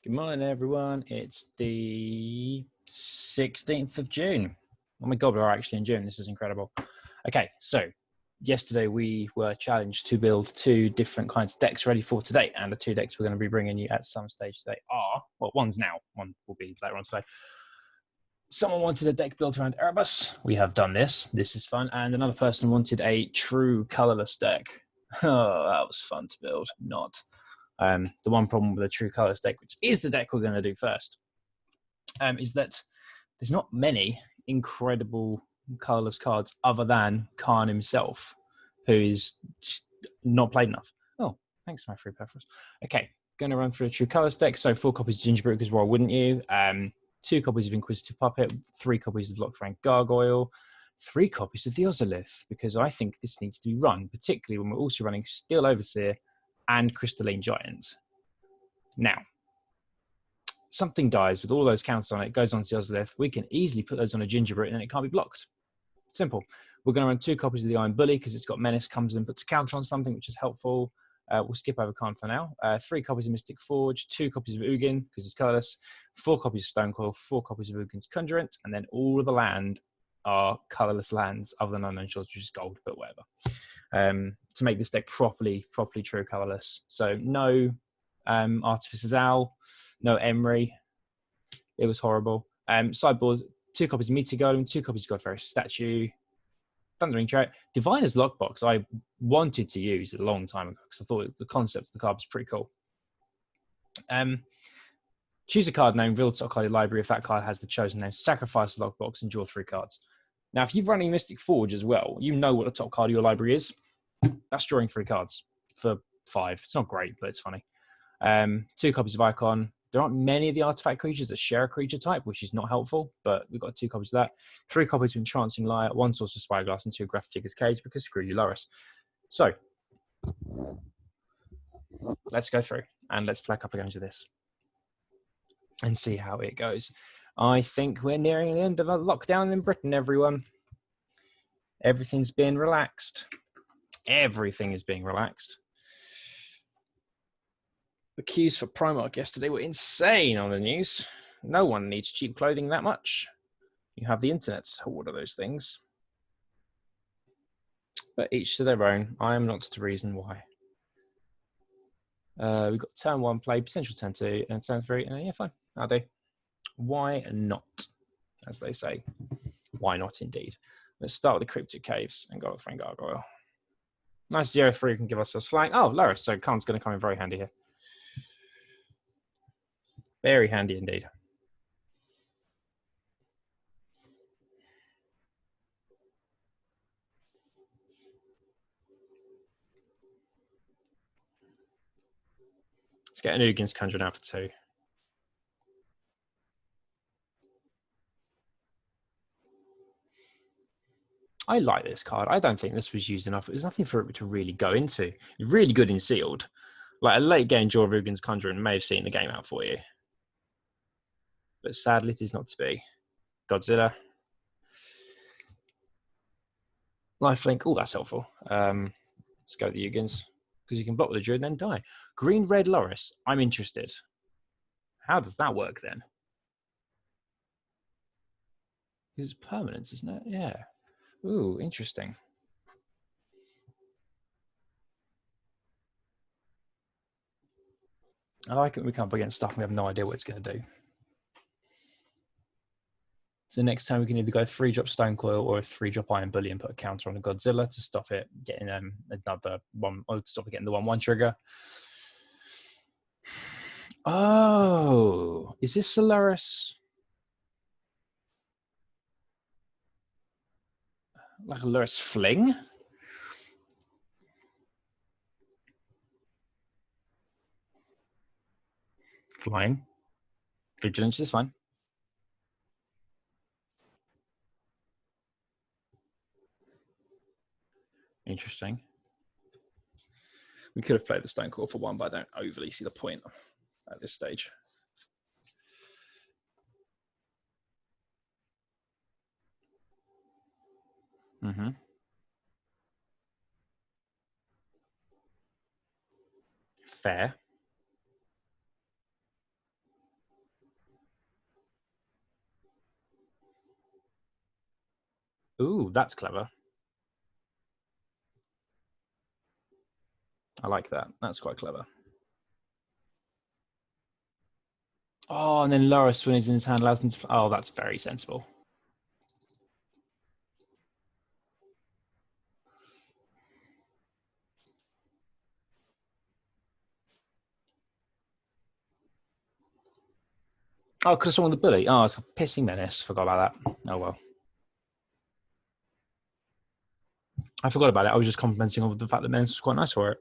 Good morning, everyone. It's the 16th of June. Oh my God, we're actually in June. This is incredible. Okay, so yesterday we were challenged to build 2 different kinds of decks ready for today. And the 2 decks we're going to be bringing you at some stage today are, well, one's now, one will be later on today. Someone wanted a deck built around Erebus. We have done this. This is fun. And another person wanted a true colorless deck. Oh, that was fun to build. Not. The one problem with a true colorless deck, which is the deck we're going to do first, is that there's not many incredible colorless cards other than Khan himself, who is just not played enough. Oh, thanks, my free preference. Okay, going to run through a true colorless deck. So 4 copies of Gingerbread, because why wouldn't you? 2 copies of Inquisitive Puppet, 3 copies of Locked Rank Gargoyle, 3 copies of the Ozolith, because I think this needs to be run, particularly when we're also running Steel Overseer and Crystalline Giant. Now, something dies with all those counters on it, goes on to the Ozolith. We can easily put those on a Gingerbread and it can't be blocked. Simple. We're going to run 2 copies of the Iron Bully because it's got Menace, comes and puts a counter on something, which is helpful. We'll skip over Khan for now. 3 copies of Mystic Forge, 2 copies of Ugin because it's colorless, 4 copies of Stonecoil, 4 copies of Ugin's Conjurant, and then all of the land are colorless lands other than Unknown Shores, which is gold, but whatever. To make this deck properly true colorless. So no Artificer's Owl, no Emery. It was horrible. Sideboard, 2 copies of Meteor Golem, 2 copies of Godfrey's Statue, Thundering Chariot. Diviner's Lockbox I wanted to use a long time ago because I thought the concept of the card was pretty cool. Choose a card name, reveal the top card of your library. If that card has the chosen name, sacrifice the lockbox and draw 3 cards. Now, if you've running Mystic Forge as well, you know what the top card of your library is. That's drawing 3 cards for 5. It's not great, but it's funny. 2 copies of Icon. There aren't many of the artifact creatures that share a creature type, which is not helpful, but we've got 2 copies of that. 3 copies of Entrancing Liar, 1 Source of Spyglass, and 2 Graphic Digger's Cage, because screw you, Loris. So, let's go through, and let's play a couple of games of this and see how it goes. I think we're nearing the end of a lockdown in Britain, everyone. Everything's being relaxed. Everything is being relaxed. The queues for Primark yesterday were insane on the news. No one needs cheap clothing that much. You have the internet to order those things. But each to their own. I am not to reason why. We've got turn 1 play, potential turn 2, and turn 3. And yeah, fine. I'll do. Why not? As they say. Why not indeed? Let's start with the Cryptic Caves and go with Frank Gargoyle. Nice 0-3 can give us a flank. Oh, Loris, so Khan's going to come in very handy here. Very handy indeed. Let's get an Ugin's Conjure now for 2. I like this card. I don't think this was used enough. There's nothing for it to really go into. It's really good in sealed. Like a late game draw of Ugin's Conjure may have seen the game out for you. But sadly, it is not to be. Godzilla. Lifelink. Oh, that's helpful. Let's go with the Ugins. Because you can block with the Druid and then die. Green, red, Loris. I'm interested. How does that work then? Because it's permanent, isn't it? Yeah. Ooh, interesting. I like it when we come up against stuff and we have no idea what it's going to do. So next time we can either go 3-drop Stonecoil or a 3-drop Iron Bully and put a counter on a Godzilla to stop it getting another one, or to stop it getting the 1/1 trigger. Oh, is this Solaris? Like a Luris Fling? Flying. Vigilance is fine. Interesting. We could have played the Stonecoil for 1, but I don't overly see the point at this stage. Mm-hmm. Fair. Ooh, that's clever. I like that. That's quite clever. Oh, and then Loris, when he's in his hand, allows him to... Oh, that's very sensible. Oh, could have swung the bully. Oh, it's a pissing menace. Forgot about that. Oh, well. I forgot about it. I was just complimenting on the fact that menace was quite nice for it.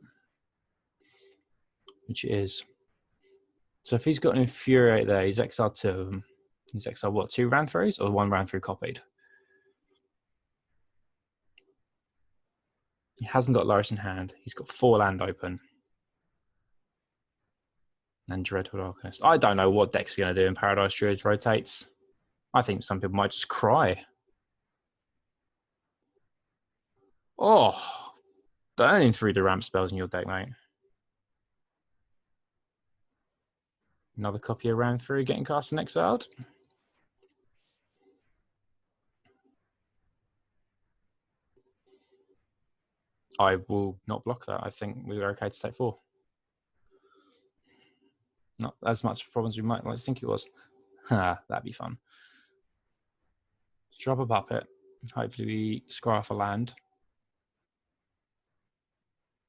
Which it is. So if he's got an Infuriate there, he's exiled 2 of them. He's exiled, what, 2 round throughs or 1 round through copied? He hasn't got Loris in hand. He's got 4 land open. And Dreadwood Arcanist. I don't know what deck's going to do in Paradise Druids rotates. I think some people might just cry. Oh, burning through the ramp spells in your deck, mate. Another copy of Ran Through getting cast and exiled. I will not block that. I think we were okay to take 4. Not as much problems we might like to think it was. That'd be fun. Drop a puppet. Hopefully we scry off a land.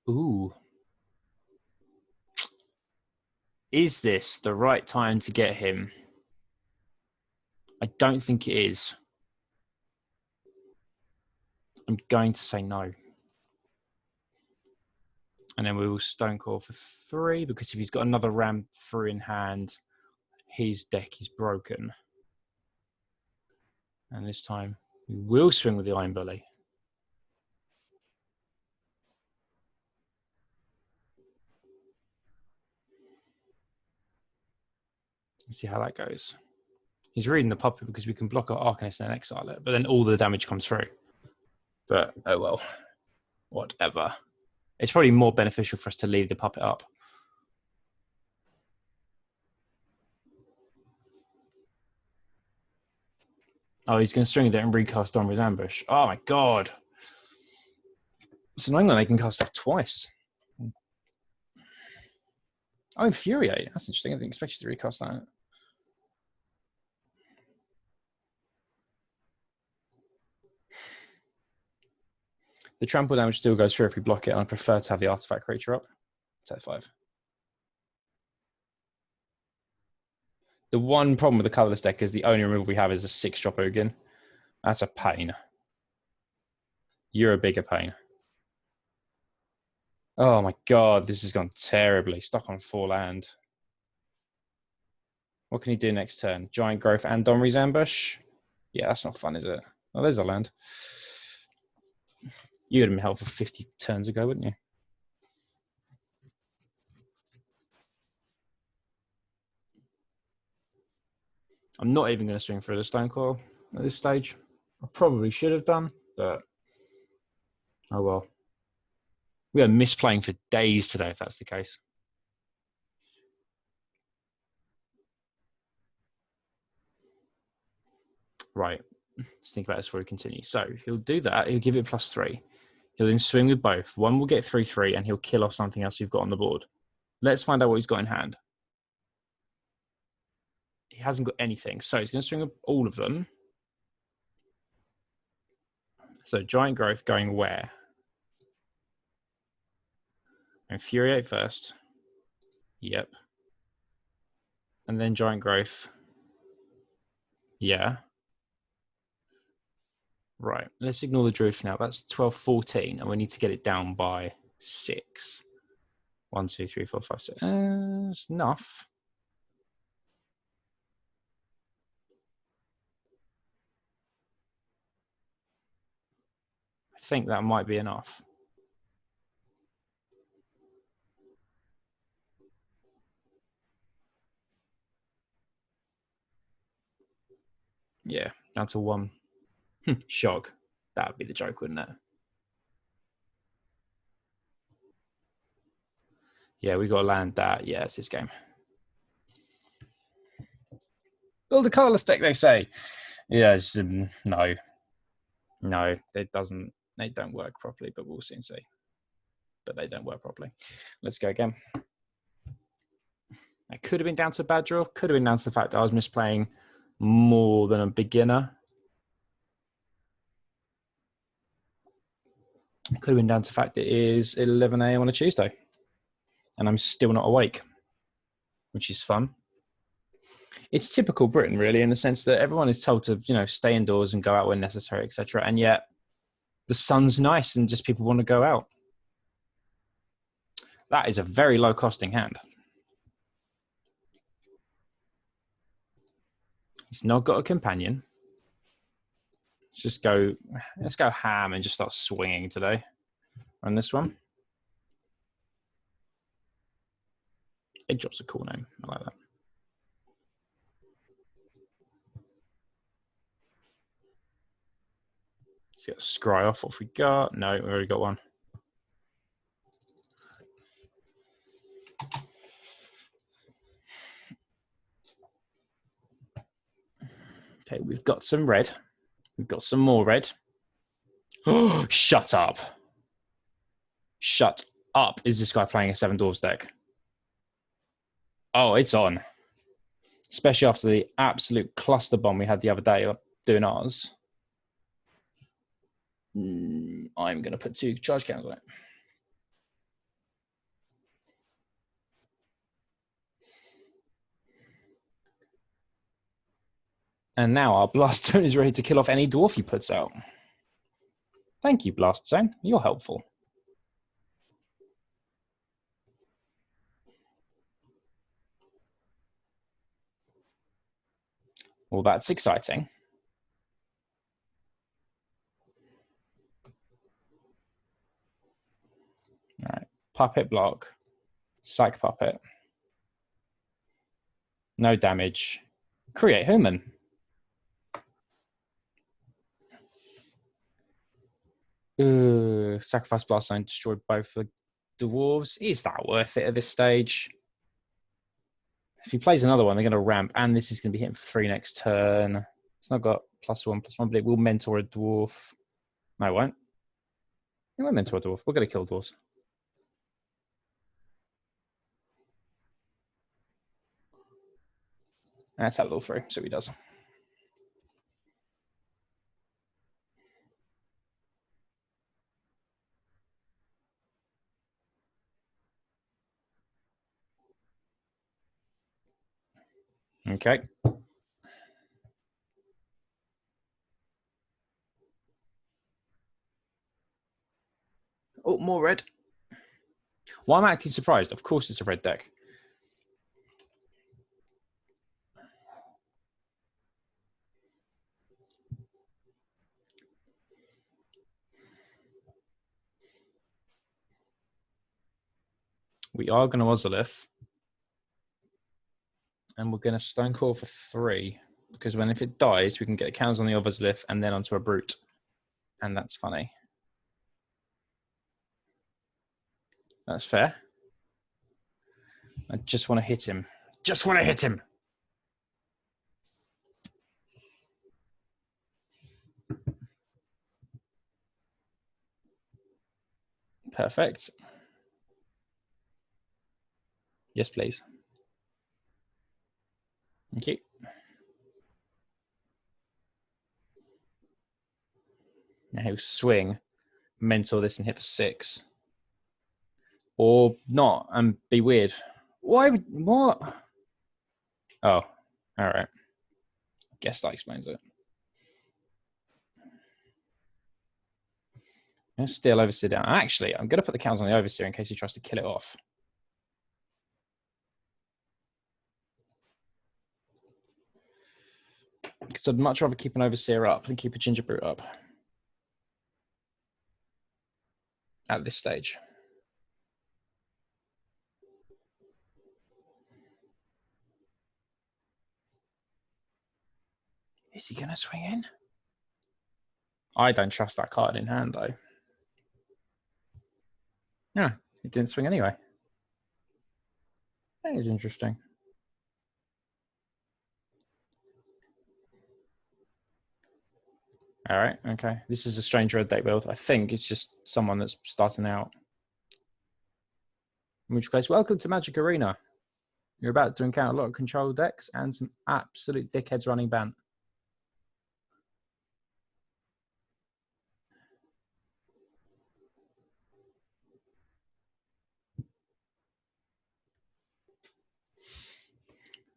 Ooh. Is this the right time to get him? I don't think it is. I'm going to say no. And then we will Stonecore for 3, because if he's got another ramp through in hand, his deck is broken. And this time we will swing with the Iron Bully. Let's see how that goes. He's reading the puppet because we can block our Arcanist and exile it, but then all the damage comes through. But oh well, whatever. It's probably more beneficial for us to leave the puppet up. Oh, he's going to swing it and recast Domri's Ambush. Oh my god. It's annoying that they can cast stuff twice. Oh, Infuriate. That's interesting. I didn't expect you to recast that. The trample damage still goes through if we block it, and I prefer to have the artifact creature up. Set 5. The one problem with the colourless deck is the only removal we have is a 6-drop Ugin. That's a pain. You're a bigger pain. Oh my god, this has gone terribly. Stuck on 4 land. What can he do next turn? Giant Growth and Domri's Ambush? Yeah, that's not fun, is it? Oh, there's a land. You would have been helpful 50 turns ago, wouldn't you? I'm not even going to swing for the Stone Coil at this stage. I probably should have done, but oh well. We are misplaying for days today, if that's the case. Right. Let's think about this before we continue. So he'll do that. He'll give it +3. He'll then swing with both. One will get 3/3, and he'll kill off something else you've got on the board. Let's find out what he's got in hand. He hasn't got anything, so he's going to swing with all of them. So Giant Growth going where? Infuriate first. Yep. And then Giant Growth. Yeah. Right. Let's ignore the Druid for now. That's 12-14, and we need to get it down by 6. 1, 2, 3, 4, 5, 6. That's enough. I think that might be enough. Yeah, down to 1. Shock. That would be the joke, wouldn't it? Yeah, we got to land that. Yeah, it's this game. Build a colourless deck, they say. Yes, no. No, it doesn't. They don't work properly, but we'll soon see. But they don't work properly. Let's go again. It could have been down to a bad draw. Could have been down to the fact that I was misplaying more than a beginner. It could have been down to the fact that it is 11 a.m. on a Tuesday. And I'm still not awake, which is fun. It's typical Britain, really, in the sense that everyone is told to, stay indoors and go out when necessary, etc. And yet the sun's nice and just people want to go out. That is a very low costing hand. He's not got a companion. Let's go ham and just start swinging today on this one. Egg Drop's a cool name. I like that. Let's get a scry off. What have we got? No, we already got one. Okay, we've got some red. We've got some more red. Oh, shut up. Shut up. Is this guy playing a 7 Dwarves deck? Oh, it's on. Especially after the absolute cluster bomb we had the other day doing ours. I'm going to put 2 charge counters on it. And now our Blast Zone is ready to kill off any dwarf he puts out. Thank you, Blast Zone. You're helpful. Well, that's exciting. All right. Puppet block. Sack puppet. No damage. Create human. Sacrifice Blast Zone, destroy both the dwarves. Is that worth it at this stage? If he plays another one, they're going to ramp, and this is going to be hitting for 3 next turn. It's not got +1/+1, but it will mentor a dwarf. No, it won't. It won't mentor a dwarf. We're going to kill dwarves. Let's have it all through. So he does. Okay. Oh, more red. Well, I'm actually surprised. Of course it's a red deck. We are going to Ozolith. And we're going to Stone Coil for 3. Because if it dies, we can get counters on the Ozolith and then onto a Brute. And that's funny. That's fair. I just want to hit him. Just want to hit him. Perfect. Yes, please. Thank you. Now he'll swing, mentor this and hit for 6. Or not and be weird. Why? What? Oh, all right. I guess that explains it. I'm still Overseer down. Actually, I'm going to put the counters on the Overseer in case he tries to kill it off. Because I'd much rather keep an Overseer up than keep a Ginger Brute up. At this stage. Is he going to swing in? I don't trust that card in hand, though. Yeah, it didn't swing anyway. That is interesting. All right, okay. This is a strange red deck build. I think it's just someone that's starting out. In which case, welcome to Magic Arena. You're about to encounter a lot of control decks and some absolute dickheads running Bant.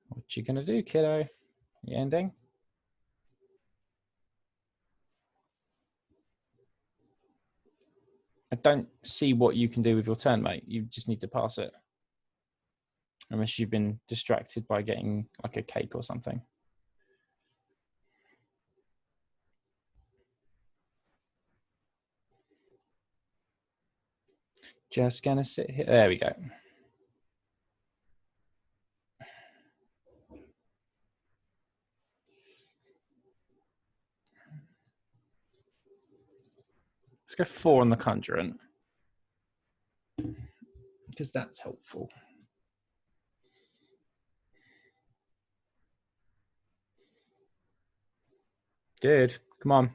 What you gonna do, kiddo? You ending? I don't see what you can do with your turn, mate. You just need to pass it. Unless you've been distracted by getting like a cape or something. Just gonna sit here. There we go. Let's go 4 on the Conjurant. Because that's helpful. Good. Come on.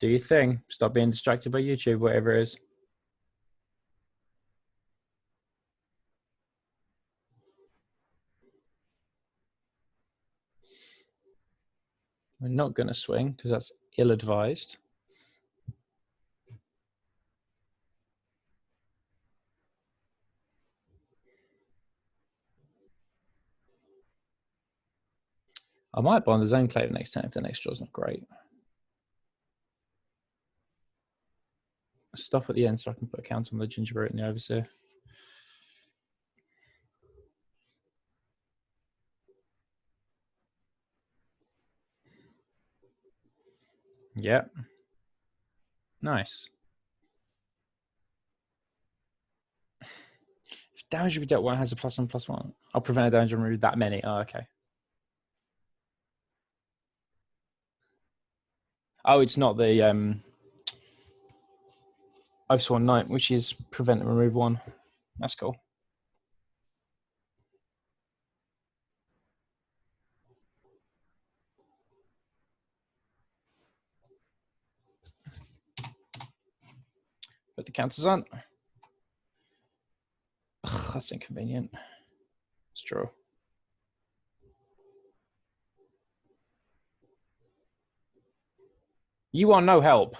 Do your thing. Stop being distracted by YouTube, whatever it is. We're not going to swing because that's ill-advised. I might bond the zone clay the next time if the next draw's not great. Stop at the end so I can put a count on the gingerbread and the overseer. Yep. Nice. If damage we dealt one has a +1/+1, I'll prevent a damage and remove that many. Oh, okay. Oh, it's not the I've sworn Knight, which is prevent and remove 1. That's cool. Put the counters on. Ugh, that's inconvenient. It's true. You are no help.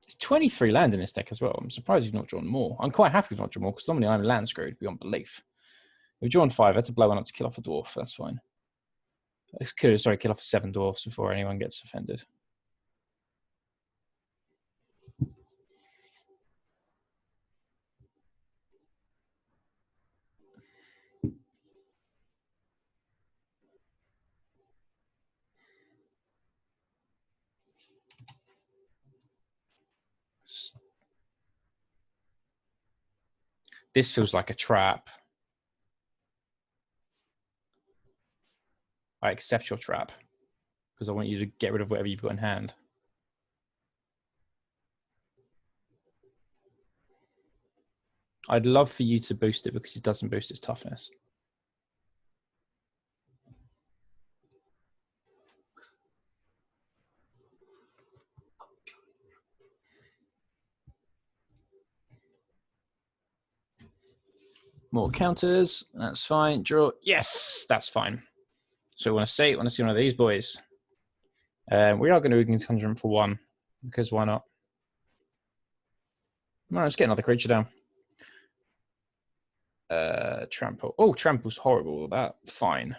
It's 23 land in this deck as well. I'm surprised you've not drawn more. I'm quite happy you've not drawn more because normally I'm land screwed beyond belief. We've drawn 5. I had to blow one up to kill off a dwarf. That's fine. Sorry, kill off 7 dwarfs before anyone gets offended. This feels like a trap. I accept your trap because I want you to get rid of whatever you've got in hand. I'd love for you to boost it because it doesn't boost its toughness. More counters. That's fine. Draw. Yes, that's fine. So we want to see one of these boys. We are going to Weakness Conjurant for 1 because why not? Well, let's get another creature down. Trample. Oh, trample's horrible. That fine.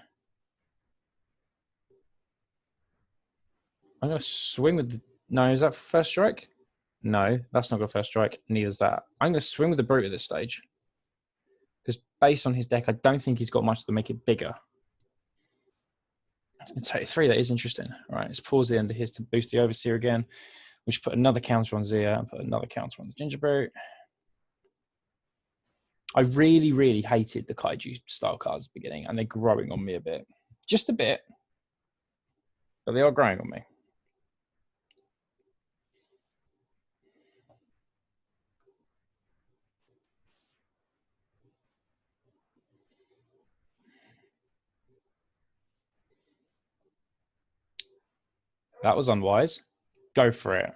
I'm going to swing with the... No, is that for first strike? No, that's not got first strike. Neither's that. I'm going to swing with the brute at this stage. Because based on his deck, I don't think he's got much to make it bigger. It's 33. That is interesting. All right, let's pause the end of his to boost the Overseer again. We should put another counter on Zia and put another counter on the Gingerbread. I really, really hated the Kaiju style cards at the beginning, and they're growing on me a bit. Just a bit. But they are growing on me. That was unwise. Go for it.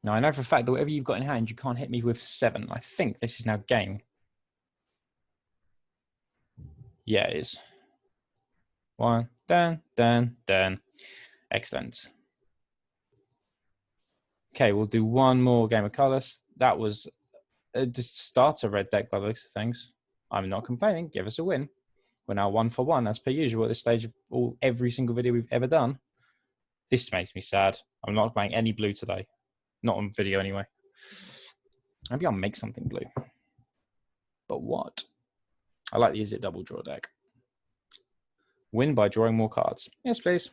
Now, I know for a fact that whatever you've got in hand, you can't hit me with 7. I think this is now game. Yeah, it is. 1, done. Excellent. Okay, we'll do one more game of Colourless. That was just start a red deck by the looks of things. I'm not complaining. Give us a win. We're now 1 for 1, as per usual at this stage of every single video we've ever done. This makes me sad. I'm not playing any blue today. Not on video anyway. Maybe I'll make something blue. But what? I like the Is It Double Draw deck. Win by drawing more cards. Yes, please.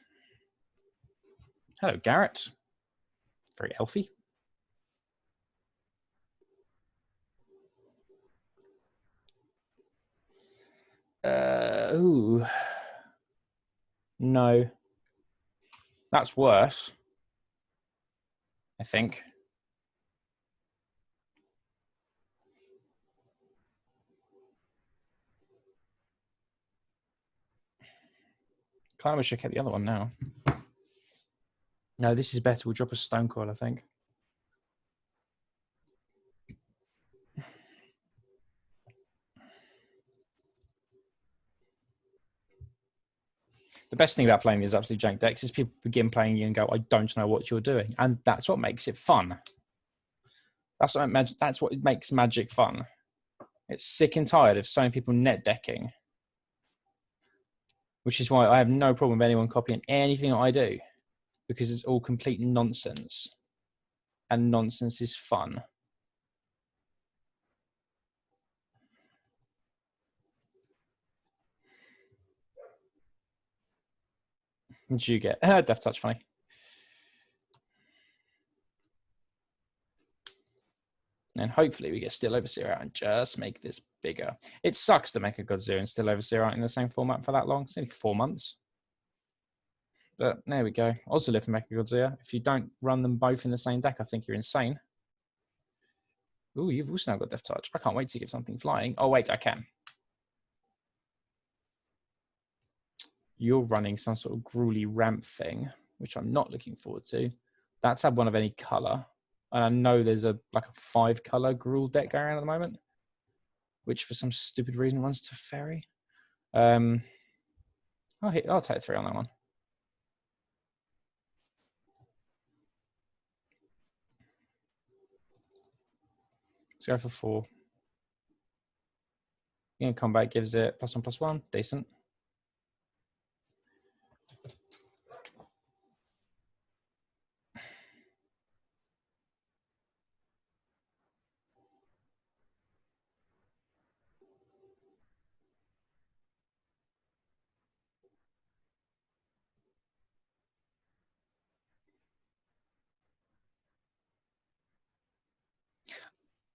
Hello, Garrett. Very elfy. Ooh. No. That's worse. I think. Kind of wish I kept the other one now. No, this is better. We'll drop a Stone Coil, I think. The best thing about playing these absolute jank decks is people begin playing you and go, I don't know what you're doing. And that's what makes it fun. That's what makes Magic fun. It's sick and tired of so many people net decking. Which is why I have no problem with anyone copying anything that I do. Because it's all complete nonsense. And nonsense is fun. What did you get? Death Touch, funny. And hopefully we get Still Overseer out and just make this bigger. It sucks to make a Godzilla and Still Overseer out in the same format for that long. It's only 4 months. But there we go. Ozolith and Mechagodzilla. If you don't run them both in the same deck, I think you're insane. Ooh, you've also now got Death Touch. I can't wait to give something flying. Oh, wait, I can. You're running some sort of gruely ramp thing, which I'm not looking forward to. That's had one of any color. And I know there's like a 5-color Gruel deck going around at the moment, which for some stupid reason runs to Fairy. I'll take 3 on that one. Let's go for 4. Combat gives it +1/+1. Decent.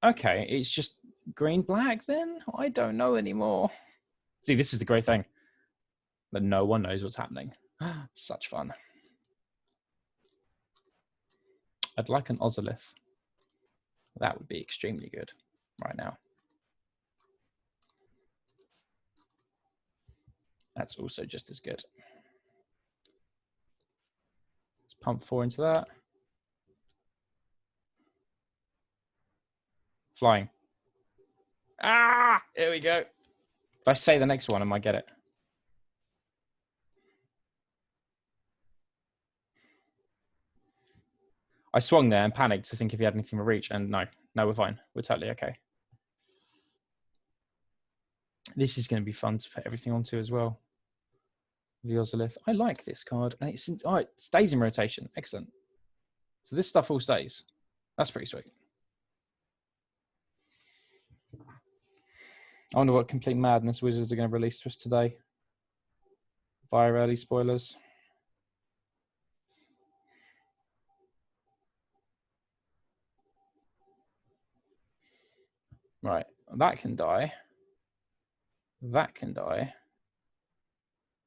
Okay, it's just green-black then? I don't know anymore. See, this is the great thing. That no one knows what's happening. Such fun. I'd like an Ozolith. That would be extremely good right now. That's also just as good. Let's pump 4 into that. Flying. Ah, here we go. If I say the next one, I might get it. I swung there and panicked to think if he had anything to reach, and no, we're fine. We're totally okay. This is going to be fun to put everything onto as well. The Ozolith. I like this card, and it stays in rotation. Excellent. So this stuff all stays. That's pretty sweet. I wonder what complete madness Wizards are going to release to us today via early spoilers. Right, that can die. That can die.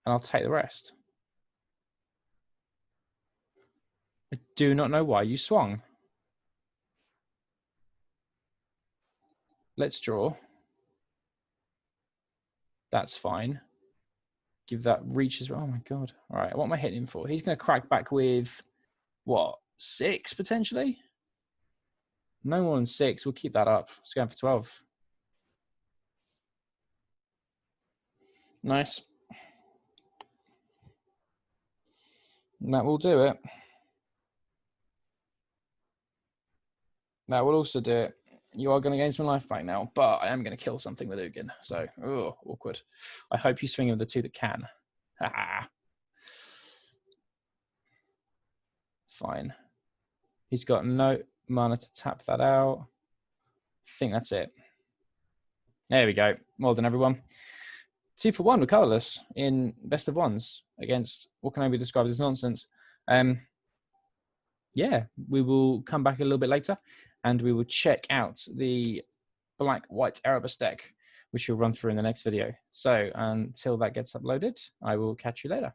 And I'll take the rest. I do not know why you swung. Let's draw. That's fine. give that reach as well. Oh my god! All right, what am I hitting him for? He's going to crack back with what, 6 potentially? No more than 6. We'll keep that up. Let's go for 12. Nice. And that will do it. That will also do it. You are going to gain some life back now, but I am going to kill something with Ugin. So, oh, awkward. I hope you swing with the 2 that can. Fine. He's got no mana to tap that out. I think that's it. There we go. Well done, everyone. 2 for 1 with Colourless in best of ones against what can only be described as nonsense. Yeah, we will come back a little bit later and we will check out the black-white Erebus deck, which we'll run through in the next video. So until that gets uploaded, I will catch you later.